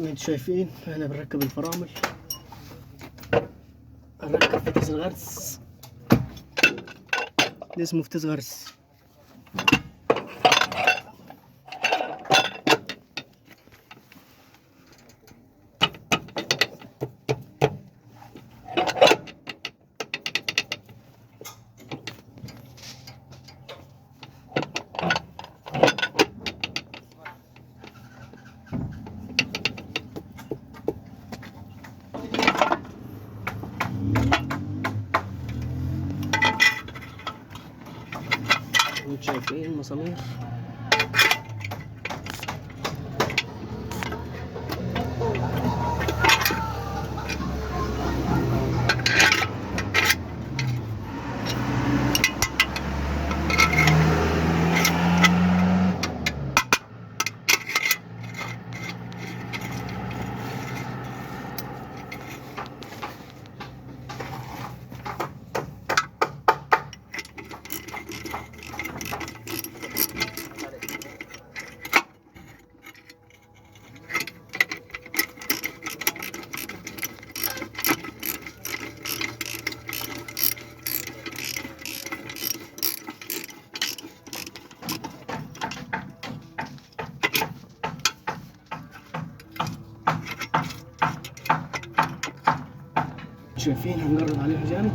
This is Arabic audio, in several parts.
انتوا شايفين احنا بنركب الفرامل، هنركب فتيس الغرس. ده اسمه فتيس غرس. انتوا شايفين المسامير. شايفين هنقرب عليه جامد.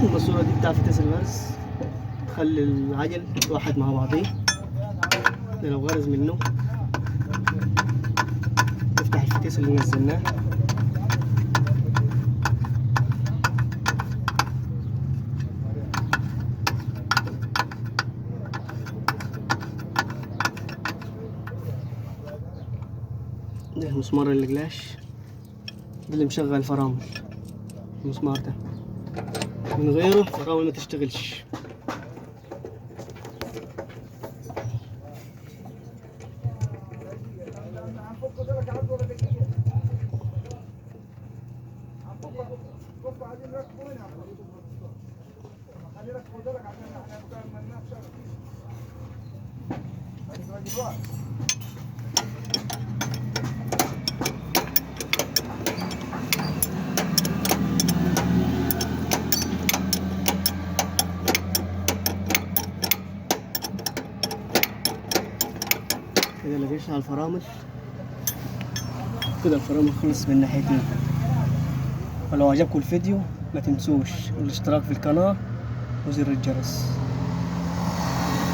الماسورة دي بتاع فتيس الغرز، تخلي العجل واحد مع بعضيه. ده لو غرز منه تفتح الفتيس اللي نزلناه. ده المسمار القلاش، ده اللي مشغل الفرامل. المسمار ده من غيره الفرامل ما تشتغلش. كده لقينا على الفرامل. كده الفرامل خلص من ناحيتين. ولو عجبكم الفيديو ما تنسوش الاشتراك في القناة وزر الجرس.